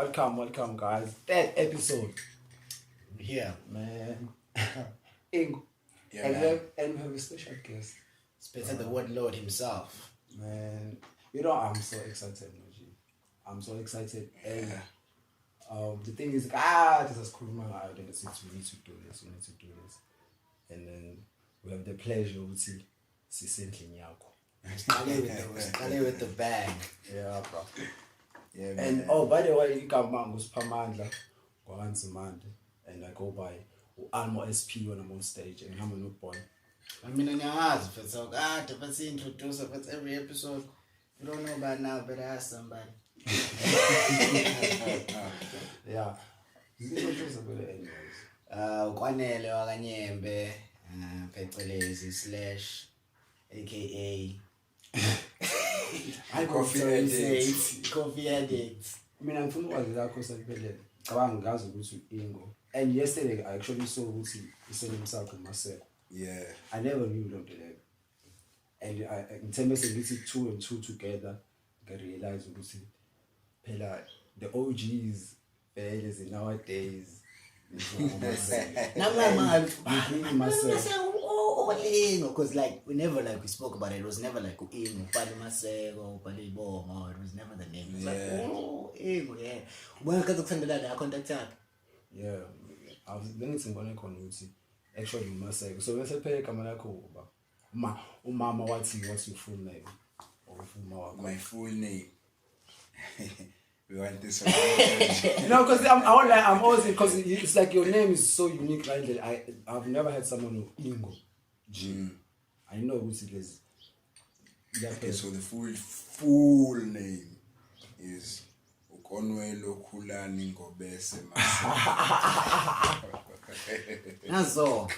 Welcome, guys. Third episode. Yeah, Man. Ingo. yeah, and, man. We have a special guest. Spitzer the word Lord himself. Man. I'm so excited, Noji. I'm so excited. And the thing is, this is cool, man. We need to do this. And then we have the pleasure to see Sisendlini yakho. Stay with the bag. Yeah, bro. Yeah, And man. by the way, igama nguSiphamandla Gwanzimande, and I go by Almo SP when I'm on stage, and I'm a new boy. I mean, ngiyazi mfethu kade bathi introduce but every episode you don't know about now, but ask somebody. Yeah. Introduce a bit anyways. Ukwanele wakanyembe phecelezi / aka Coffee addict. Mina ngifuna ukwazi lakho sakuphelele. Cabanga ngazi ukuthi Ingo. And yesterday I actually saw ukuthi isonto sakho Maseko. Yeah. I never knew them today. And in terms of this 2 and 2 together, I realized ukuthi phela the OGs failures in nowadays. Because like whenever like we spoke about it, it was never like Ingo, Pali Maseko, Pali Bongo, it was never the name. It was like Ingo, yeah. When I send that contact up. Yeah. I was thinking ngone khona ukuthi actually Maseko. So bese phela igama lakho uba umama wathi what's your full name? Or my full name. We want this. Because I'm always because it's like your name is so unique, right? That I've never had someone who Ingo. I know who it is. Okay, so the full name is Ukonwelo Khulani Ngobese Nazo.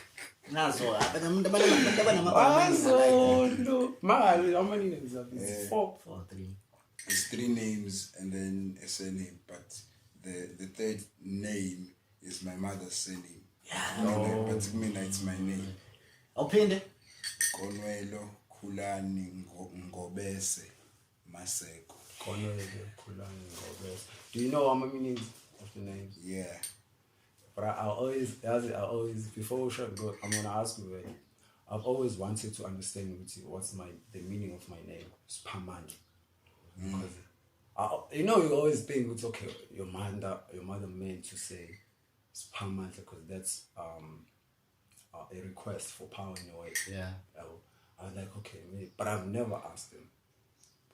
How many names are these? 4. 3. It's 3 names and then a surname, but the third name is my mother's surname. Yeah. But to me, it's my name. Opinde. Konwelo Khulani Ngobese Maseko. Konwelo Khulani Ngobese. Do you know how many meanings of the names? Yeah. But I always, before we should go, I'm gonna ask you. I've always wanted to understand what's the meaning of my name, Spamand. Because you always think it's okay. Your mother meant to say Spamand because that's a request for power in a way. Yeah. I was like, okay, but I've never asked them.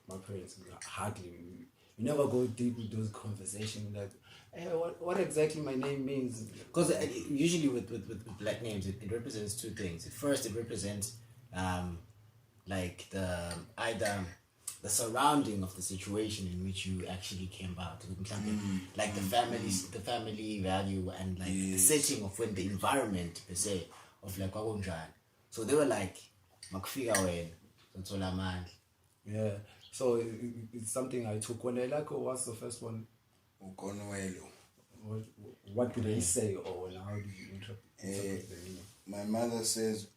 My parents hardly. We never go deep with those conversations. Like, hey, what exactly my name means? Because usually with black names, it represents 2 things. At first, it represents like either the surrounding of the situation in which you actually came about, like the family value and like the setting of when the environment per se of like kwakunjani. So they were like makufika wena uthola amandla. Yeah. So it's something I took when I what's the first one? Ukonwelo. What do they say or how do you interpret the meaning? My mother says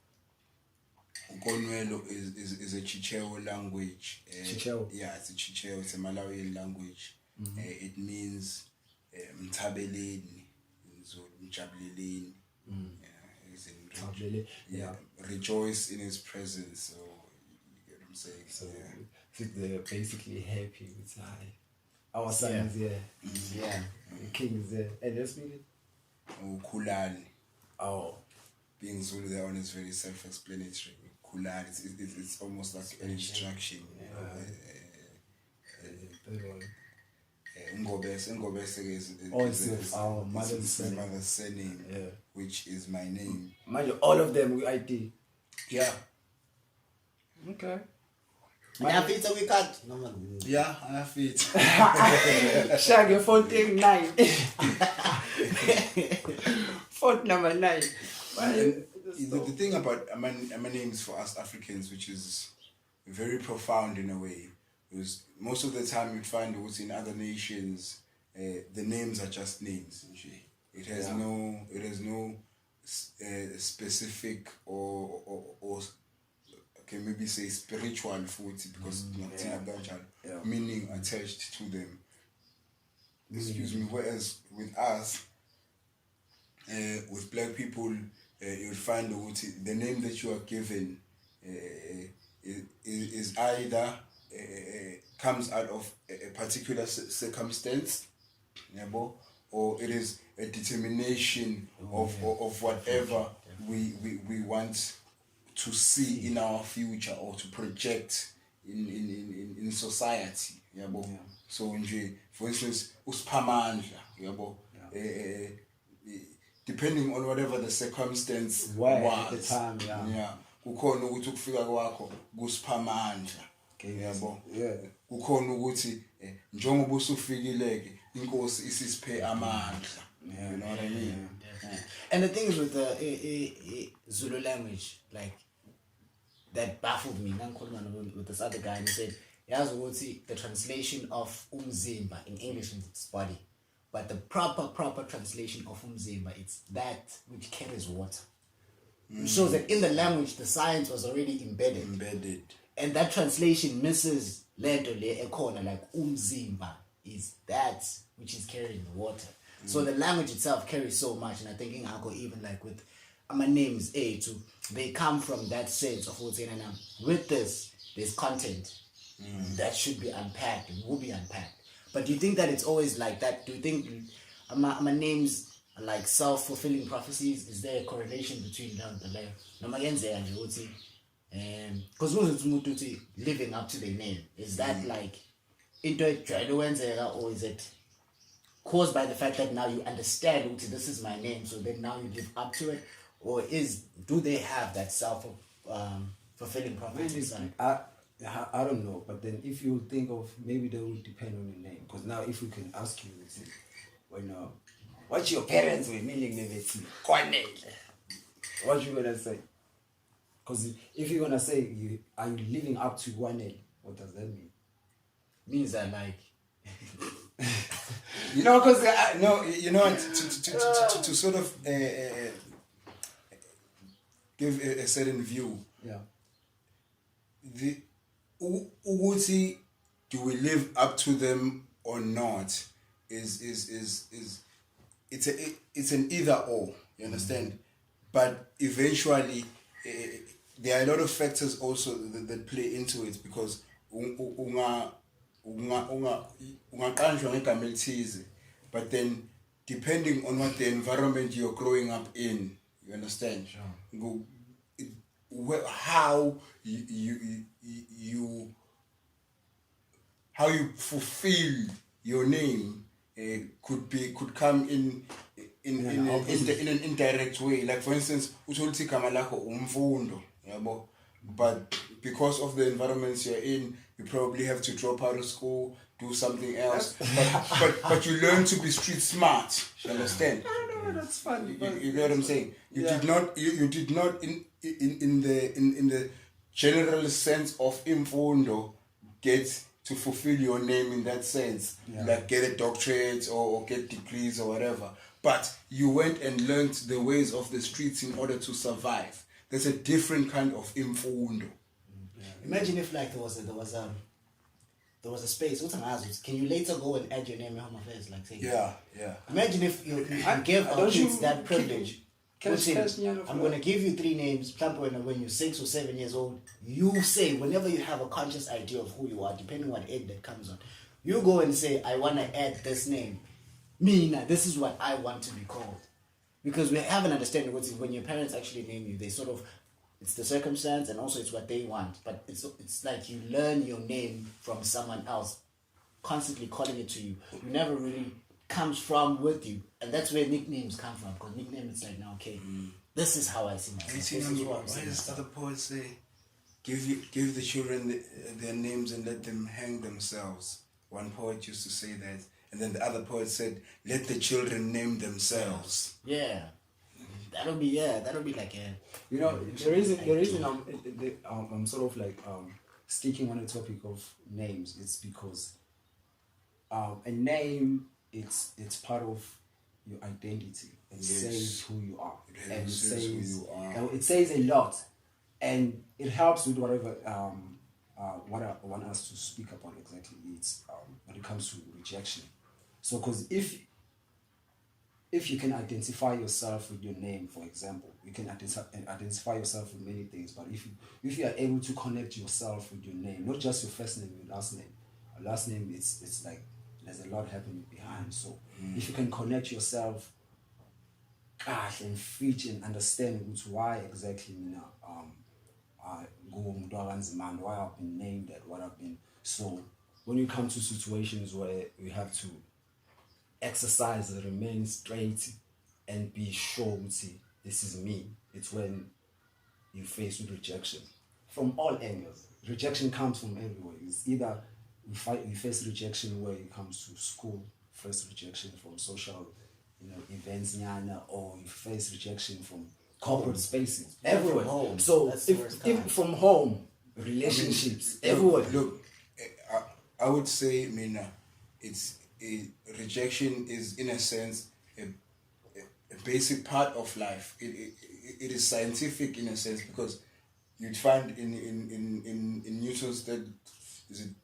Ukonwelo is a Chichewa language. Chichewa? Yeah, it's a Chichewa. It's a Malawian language. It means Mtabeleni, Mjabuleleni. Yeah. Rejoice in his presence. So you get what I'm saying. So they're basically happy with our son is here. Yeah. The king is there. And let's mean it. Khulani. Oh. Being Zulu there on is very self-explanatory. Khulani, it's almost like an instruction. Ngobese is our mother's surname, which is my name. Mind you, all of them with ID. Yeah. Okay. I have it, we cut. Yeah, I have it. Shaggy Fontaine 9. Font number 9. The thing about my names for us Africans, which is very profound in a way, is most of the time you'd find what's in other nations, the names are just names. It has no specific or can maybe say spiritual food because meaning attached to them. excuse me, whereas with us, with black people, you'll find the name that you are given is either comes out of a particular circumstance, yabo, or it is a determination of whatever we want to see in our future or to project in society, yabo. So nje, for instance, usiphamandla, yabo, depending on whatever the circumstance was at the time, kukhona ukuthi ukufika kwakho kusiphamandla, yabo. Kukhona ukuthi njengoba usufikileke inkosi isisiphe amandla. You know what I mean? Yeah. And the things with the Zulu language, like, that baffled me. With this other guy, and he said, the translation of umzimba in English means it's body, but the proper translation of umzimba, it's that which carries water. It shows that in the language, the science was already embedded. And that translation misses lento le ekhona, like umzimba is that which is carrying the water. So the language itself carries so much, and I think in Ako, even like with my names A too, they come from that sense of what's in and with this, there's content that should be unpacked and will be unpacked. But do you think that it's always like that? Do you think my names are like self-fulfilling prophecies? Is there a correlation between them? Because living up to their name, is that like into a or is it caused by the fact that now you understand this is my name, so then now you live up to it, or do they have that self fulfilling prophecy? I don't know, but then if you think of, maybe that would depend on your name, because now if we can ask you, what your parents were meaning, what you gonna say? Because if you're gonna say are you living up to one name, what does that mean? Means that like because no, to sort of give a certain view. The uguti, do we live up to them or not? Is it's an either or. You understand? But eventually, there are a lot of factors also that play into it, because but then depending on what the environment you're growing up in, you understand? Sure. How you fulfill your name could come in an indirect way. Like for instance, utholuthi igama lakho umfundo, yabo, but because of the environments you're in, you probably have to drop out of school, do something else. but you learn to be street smart. You understand? No, that's funny. You get what I'm saying? You did not in the general sense of imfundo get to fulfill your name in that sense, like get a doctorate or get degrees or whatever. But you went and learned the ways of the streets in order to survive. There's a different kind of imfundo. Imagine if like there was a space. Can you later go and add your name in Home Affairs? Like say, Imagine if you give our kids that privilege. I'm going to give you 3 names. When you're 6 or 7 years old, you say, whenever you have a conscious idea of who you are, depending on what age that comes on, you go and say, I want to add this name. This is what I want to be called. Because we have an understanding when your parents actually name you, they sort of, it's the circumstance and also it's what they want. But it's like you learn your name from someone else, constantly calling it to you. You never really comes from with you, and that's where nicknames come from. Because nickname is like, now, okay, this is how I see myself. This is what I'm saying. Why does other poets say, give the children their names and let them hang themselves? One poet used to say that, and then the other poet said, let the children name themselves. Yeah, that'll be like a. The reason I'm sort of like sticking on the topic of names, it's because a name. It's part of your identity. It says who you are. It says who you are. It says a lot, and it helps with whatever what I want us to speak upon exactly. It's when it comes to rejection. So, because if you can identify yourself with your name, for example, you can identify yourself with many things. But if you are able to connect yourself with your name, not just your first name, your last name. A last name, it's like there's a lot happening behind. So if you can connect yourself, and fit and understand why exactly why I've been named that, what I've been. So when you come to situations where you have to exercise and remain straight and be sure, see, this is me. It's when you face with rejection from all angles. Rejection comes from everywhere. It's either you face rejection where it comes to school, first rejection from social, events, or you face rejection from corporate spaces, everywhere. Home. So That's the worst if kind. from home, relationships, everywhere. Look, I would say, Mina, rejection is in a sense a basic part of life. It is scientific in a sense because you'd find in Newton's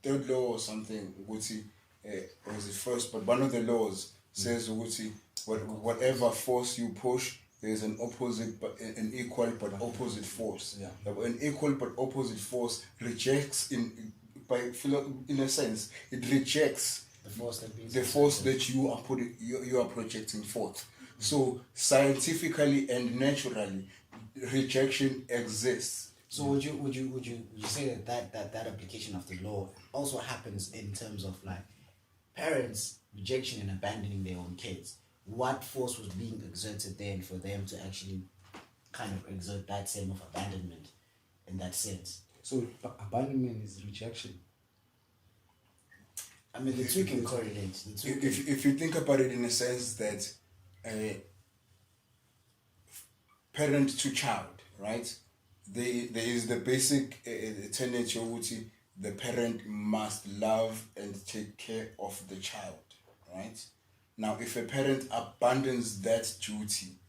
third law or something, Uguti, or is it first? But one of the laws says Uguti, whatever force you push, there is an opposite but an equal but opposite force. Yeah. An equal but opposite force rejects in a sense it rejects the force that you are projecting forth. So scientifically and naturally, rejection exists. So would you say that application of the law also happens in terms of like parents rejection and abandoning their own kids? What force was being exerted then for them to actually kind of exert that same of abandonment in that sense? So abandonment is rejection. I mean, the two can correlate. If you think about it in a sense that parent to child, right? There is the basic tenet which the parent must love and take care of the child, right? Now, if a parent abandons that duty,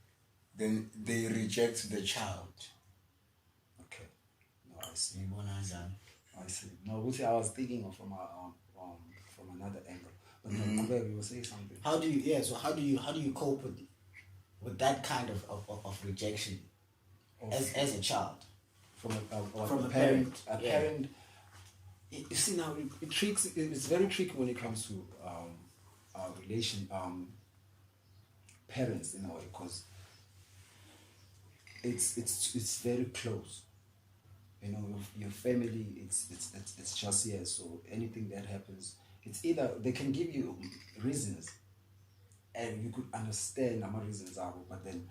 then they reject the child. Okay. No, I see. I see. No, I was thinking of from another angle. But no, Kubek, you were saying something. How do you cope with that kind of rejection as a child? From From a a parent. parent, A yeah. parent. You see now, it's very tricky when it comes to parents in a way, because it's very close. Your family. It's just here. So anything that happens, it's either they can give you reasons, and you could understand what reasons are, but then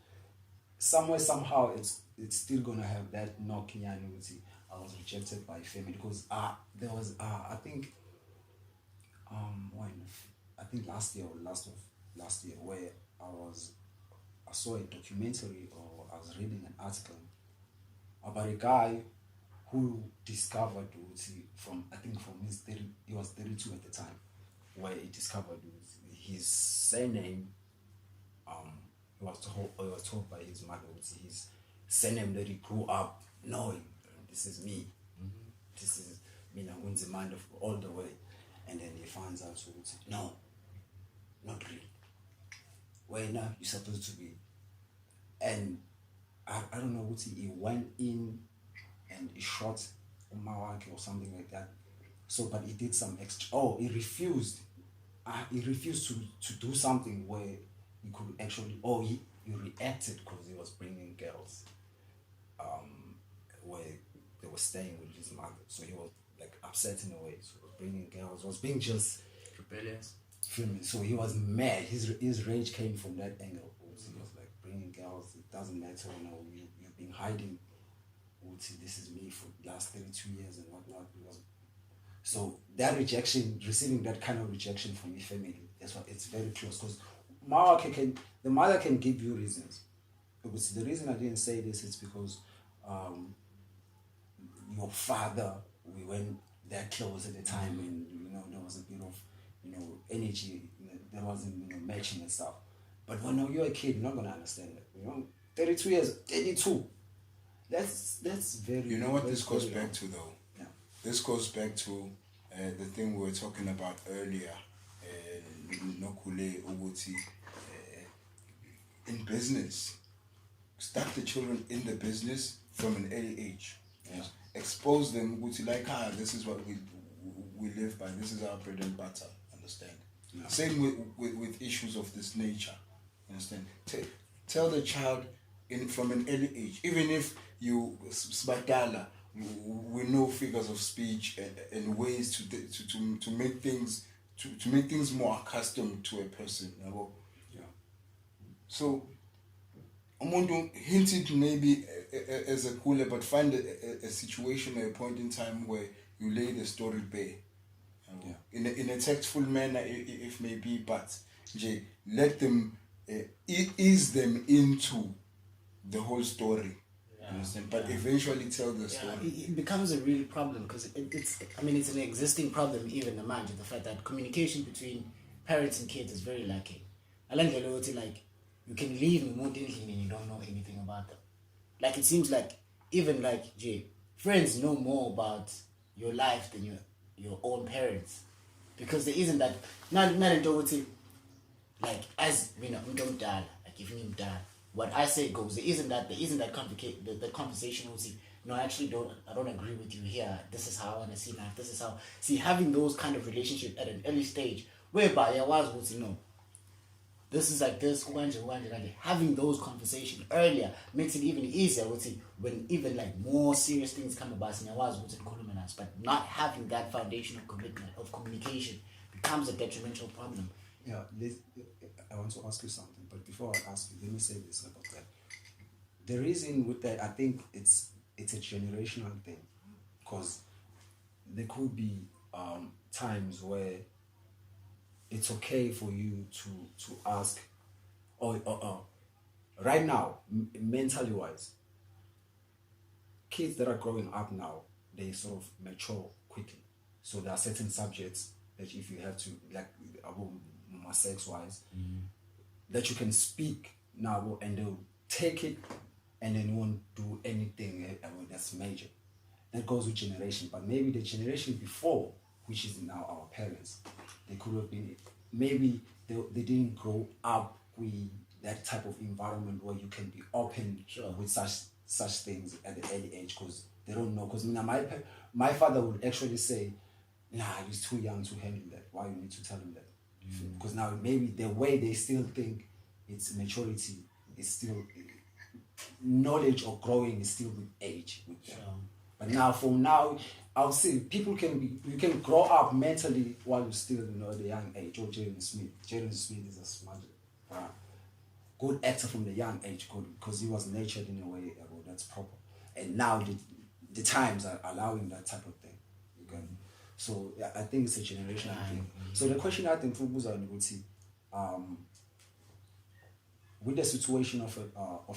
somehow it's still gonna have that knocking annuity. I was rejected by family because there was I think when I think last year where I saw a documentary, or I was reading an article about a guy who discovered from he was 32 at the time, where he discovered his surname. He was told by his mother his surname that he grew up knowing. This is me. This is me. Mind of all the way, and then he finds out no, not real. Where now you're supposed to be, and I don't know what he went in and he shot Umawake or something like that. So, but he did some extra. Oh, he refused. He refused to do something where he could actually. Oh, he reacted because he was bringing girls. Where they were staying with his mother, so he was like upset in a way. So he was bringing girls. Was being just Rebellious. So he was mad. His rage came from that angle. He was like bringing girls. It doesn't matter. You've been hiding. This is me for the last 32 years and whatnot. So that rejection, receiving that kind of rejection from your family, that's why it's very close. Because the mother can give you reasons. But the reason I didn't say this is because your father, we weren't that close at the time, and there was a bit of energy. There wasn't matching and stuff. But when you're a kid, you're not gonna understand that. 32 years, 32. That's very. You know what this goes back to though? Yeah. This goes back to the thing we were talking about earlier, nokhule ukuthi in business, start the children in the business from an early age. Yes. Expose them ukuthi like this is what we live by, this is our bread and butter, understand? Yeah. Same with issues of this nature, understand? Tell the child from an early age, even if you sbatala, we know figures of speech and ways to make things more accustomed to a person. Yeah. So umuntu hinted maybe as a cooler, but find a situation or a point in time where you lay the story bare. Yeah. In a tactful manner, if maybe, but let them ease them into the whole story. Understand? But eventually tell the story. It becomes a real problem because it's an existing problem even imagine the fact that communication between parents and kids is very lacking. Like you can leave me and you don't know anything about them. Like it seems like even like friends know more about your life than your own parents, because there isn't that not like as you know don't die like if you die. What I say goes. There isn't that complicated. The conversation will see. No, I actually I don't agree with you here. This is how I want to see life. This is how having those kind of relationships at an early stage, whereby your wives will say no. This is like this. Having those conversations earlier makes it even easier. When even like more serious things come about, and your wives will us. But not having that foundation of commitment of communication becomes a detrimental problem. Yeah, I want to ask you something, but before I ask you, let me say this about that. The reason with that, I think it's a generational thing, because there could be times where it's okay for you to ask, or right now, mentally wise, kids that are growing up now, they sort of mature quickly. So there are certain subjects that if you have to, like sex wise, that you can speak now and they'll take it and then won't do anything that's major. That goes with generation, but maybe the generation before, which is now our parents, they could have been, maybe they didn't grow up with that type of environment where you can be open with such things at the early age, because they don't know. Because my father would actually say, nah, he's too young to handle that. Why you need to tell him that? Because now maybe the way they still think it's maturity is still knowledge or growing is still with age with them. But now from now, I'll say you can grow up mentally while you're still the young age. Or Jaden Smith. Jaden Smith is a smart, good actor from the young age, good, because he was nurtured in a way that's proper. And now the times are allowing that type of thing. So I think it's a generational thing. So the question I think for Buza would see, with the situation of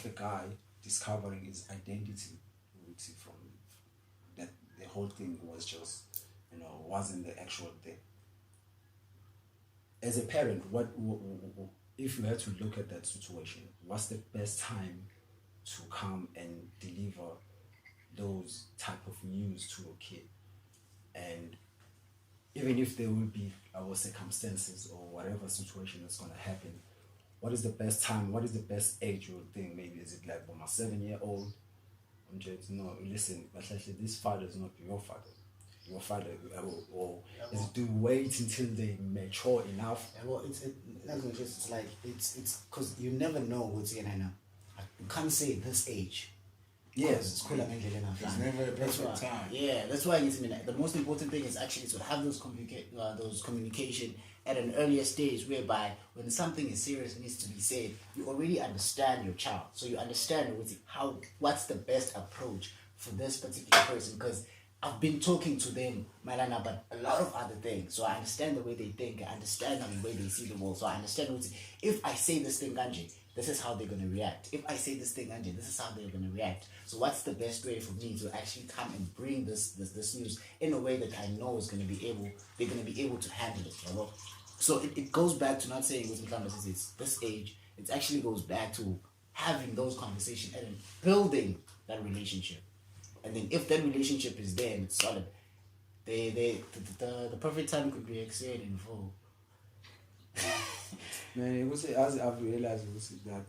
a guy discovering his identity, we would see from that the whole thing was just wasn't the actual thing. As a parent, what if you had to look at that situation? What's the best time to come and deliver those type of news to a kid? And even if there will be our circumstances or whatever situation that's going to happen, what is the best time? What is the best age you would think? Maybe is it like from a 7-year-old? I'm just listen, but actually this father is not your father. Your father, or is it to wait until they mature enough? Yeah, well, it's like it's because you never know what's going to happen. You can't say this age. Yes, it's never a perfect time. Yeah, that's why the most important thing is actually to have those communication at an earlier stage, whereby when something is serious needs to be said, you already understand your child, so you understand what's the best approach for this particular person. Because I've been talking to them, Malana, about a lot of other things, so I understand the way they think, I understand the way they see the world, so I understand if I say this thing, Ganji, this is how they're going to react. If I say this thing, Angie, this is how they're going to react. So what's the best way for me to actually come and bring this news in a way that I know they're going to be able to handle it, you know? So it goes back to not saying it's this age. It actually goes back to having those conversations and building that relationship. And then if that relationship is there and it's solid, the perfect time could be exceeded in full. Man, it was as I've realized it was that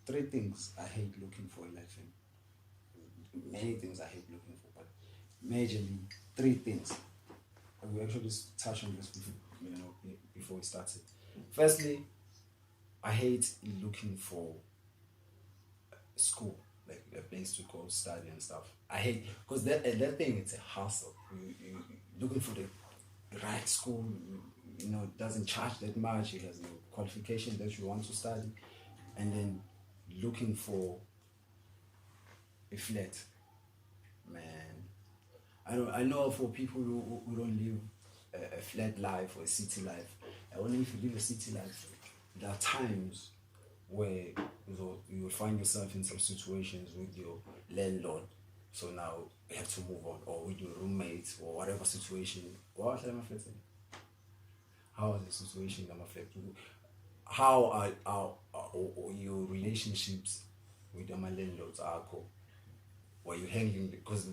3 things I hate looking for in life. And many things I hate looking for, but majorly 3 things. And we actually touched on this before, before we started. Firstly, I hate looking for school, like a place to go study and stuff. I hate because that thing it's a hassle. You looking for the right school, it doesn't charge that much. It has no qualification that you want to study, and then looking for a flat, man. I know for people who don't live a flat life or a city life. Only if you live a city life, there are times where you will find yourself in some situations with your landlord. So now you have to move on, or with your roommates, or whatever situation. What am I flatting? How is the situation I'm affected? How are your relationships with your landlords are cool? Were you hanging? Because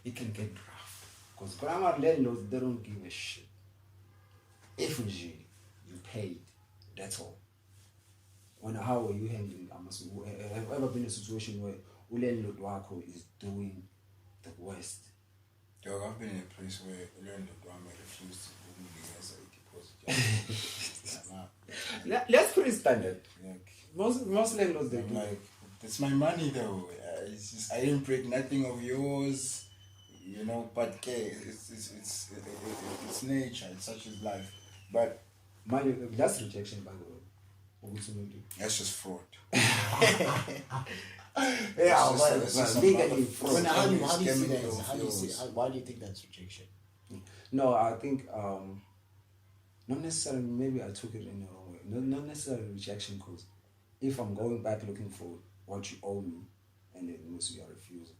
it can get rough. Because grammar landlords, they don't give a shit. If you paid, that's all. How are you handling? Have you ever been in a situation where landlord wako is doing the worst? Dog, I've been in a place where landlord refused to give me the deposit. That's pretty standard. Like, Most landlords they do. Like, that's my money though. It's just I didn't break nothing of yours, But okay, it's nature. It's such as life. But That's rejection, by the way. That's just fraud. Legally, how do you see that? Why do you think that's rejection? No, I think not necessarily. Maybe I took it in the wrong way. Not necessarily rejection, because if I'm going back looking for what you owe me, and then most you are refusing,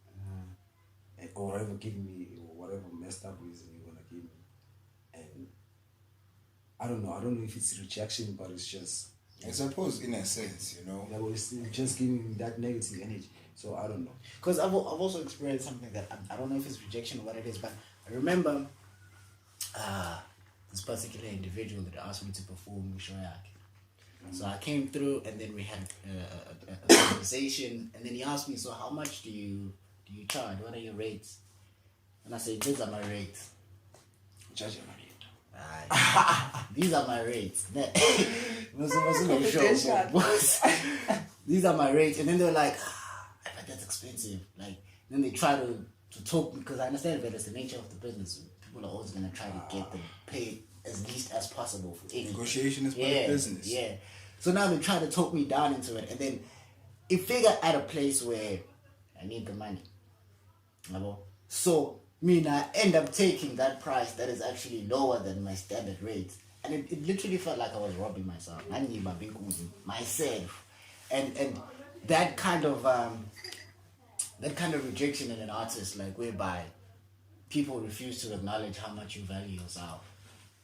or whatever giving me, or whatever messed up reason you're gonna give me, and I don't know if it's rejection, but it's just. I suppose, in a sense, That was just giving me that negative energy. So I don't know. Because I've also experienced something that I don't know if it's rejection or what it is, but I remember this particular individual that asked me to perform Shoyak. So I came through, and then we had a conversation, and then he asked me, so how much do you charge? What are your rates? And I said, these are my rates. Judge your money. These are my rates. These are my rates. And then they were like, but that's expensive. Like, then they try to talk, because I understand that it's the nature of the business. People are always going to try to get them paid as least as possible for anything. Negotiation is part of business. Yeah. So now they try to talk me down into it. And then it figured at a place where I need the money. So I end up taking that price that is actually lower than my standard rate. And it literally felt like I was robbing myself. I need myself. And that kind of rejection in an artist, like whereby people refuse to acknowledge how much you value yourself.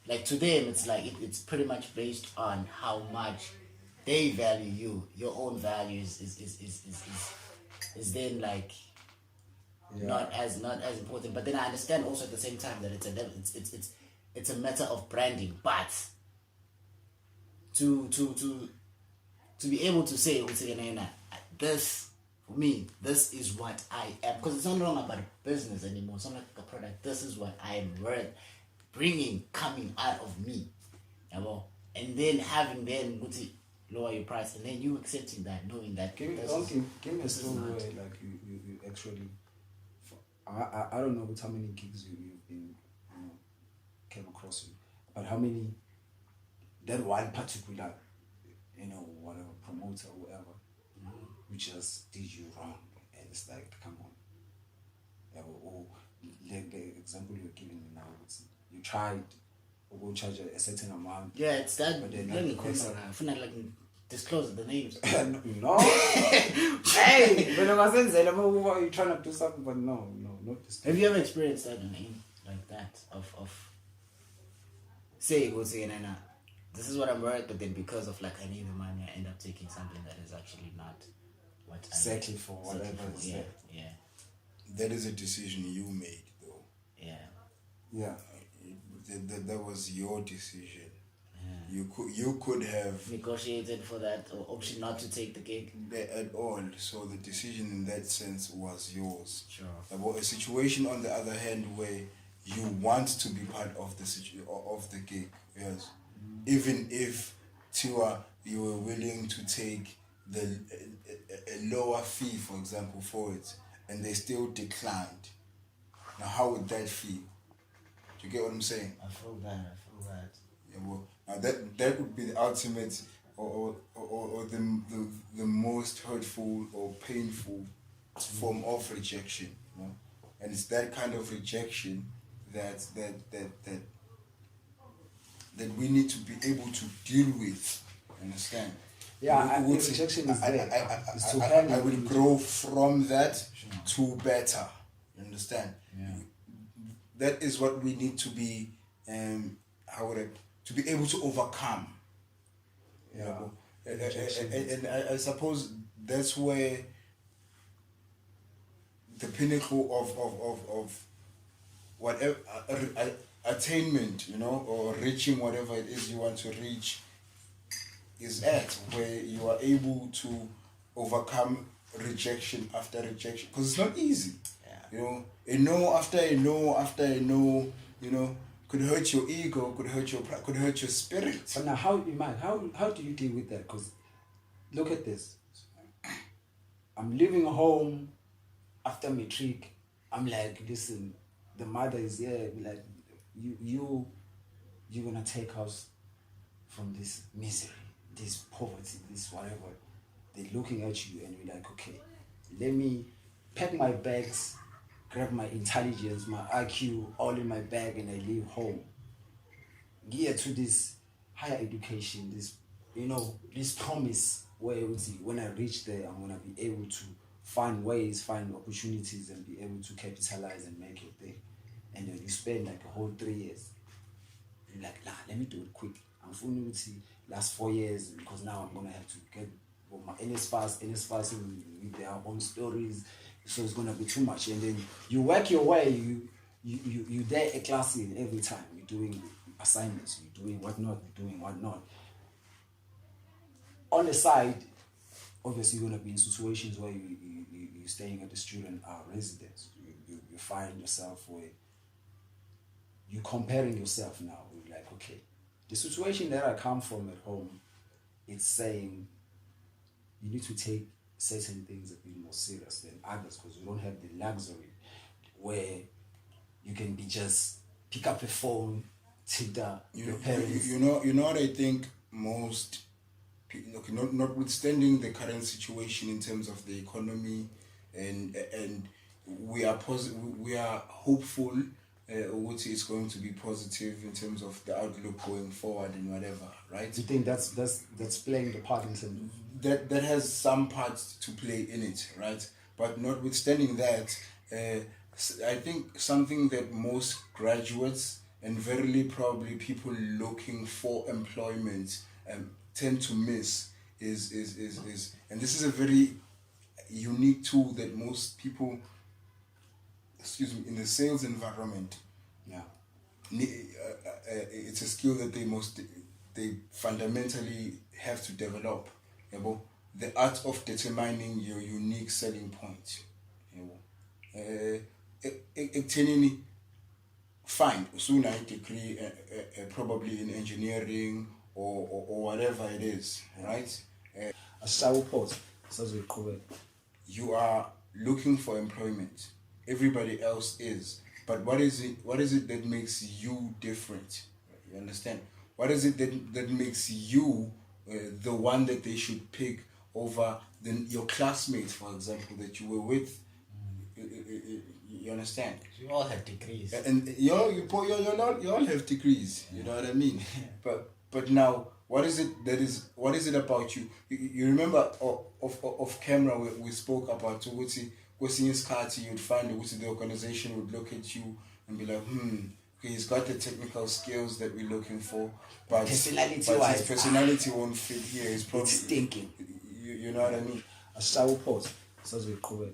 Like to them, it's like it's pretty much based on how much they value you. Your own value is then like not as important. But then I understand also at the same time that it's a matter of branding. But to be able to say, this for me, this is what I am, because it's not long about a business anymore. It's not like a product. This is what I am worth bringing, coming out of me, and then having lower your price, and then you accepting that, knowing that. Give me a story where like you actually. I don't know how many gigs you've been came across you, but how many that one particular whatever promoter or whatever who just did you wrong, and it's like, come on. Or like the example you're giving me now, you tried to go charge a certain amount. Yeah, it's that. But then let me disclose the names. No. Hey, but are you trying to do something? But no, not this. Have you ever experienced that like that of say go say Nana, this is what I'm worth, but then because of like I need the money, I end up taking something that is actually not what exactly for whatever. Yeah. That is a decision you made, though. Yeah. Yeah. That was your decision. you could have negotiated for that or option not to take the gig. at all. So the decision in that sense was yours. Sure. About a situation on the other hand where you want to be part of of the gig, yes. Even if Tiwa you were willing to take a lower fee, for example, for it, and they still declined. Now, how would that feel? Do you get what I'm saying? I feel that. Yeah, well, now that would be the ultimate or the most hurtful or painful form of rejection, you know? And it's that kind of rejection that we need to be able to deal with. Understand? Yeah, We would rejection is there. It's to I will grow from that to better. You understand? Yeah. That is what we need to be. To be able to overcome. Yeah. And I suppose that's where the pinnacle of whatever attainment, you know, or reaching whatever it is you want to reach is at, where you are able to overcome rejection after rejection, because it's not easy. Yeah. You know, a no after a no after a no, you know, could hurt your ego, could hurt your pride, could hurt your spirit. But now, how do you deal with that? Because look at this. I'm leaving home after matric. I'm like, listen, the mother is here. Like, you're gonna take us from this misery, this poverty, this whatever. They're looking at you, and you're like, okay, let me pack my bags, grab my intelligence, my IQ, all in my bag, and I leave home. Gear to this higher education, this, you know, this promise where when I reach there, I'm gonna be able to find ways, find opportunities, and be able to capitalize and make it there. And then you spend like a whole 3 years. You're like, nah, let me do it quick. I'm fully with the last 4 years, because now I'm gonna have to get my NSFAS with their own stories, so it's gonna be too much. And then you work your way, you there a class in every time. You're doing assignments, you're doing whatnot. On the side, obviously you're gonna be in situations where you're staying at the student residence. You find yourself where you're comparing yourself now. You're like, okay, the situation that I come from at home, it's saying you need to take certain things a bit more serious than others, because you don't have the luxury where you can be just pick up a phone, take your parents. You know what I think most people, okay, notwithstanding the current situation in terms of the economy, and we are hopeful. What is going to be positive in terms of the outlook going forward and whatever, right? Do you think that's playing the part in terms that has some parts to play in it, right? But notwithstanding that, I think something that most graduates and verily probably people looking for employment tend to miss is and this is a very unique tool that most people, in the sales environment, yeah, it's a skill that they fundamentally have to develop. You know? The art of determining your unique selling point. You know? Fine, soon I degree probably in engineering or whatever it is, right? You are looking for employment. Everybody else is. But what is it that makes you different? You understand? What is it that makes you the one that they should pick over your classmates, for example, that you were with? You understand? We all have degrees. And you all have degrees. You know what I mean? But now, what is it about you? You remember off camera we spoke about Tuguti. You'd find the organization would look at you and be like, okay, he's got the technical skills that we're looking for, but his personality won't fit here. He's probably it's thinking. You know what I mean? A shower pause. So we cover.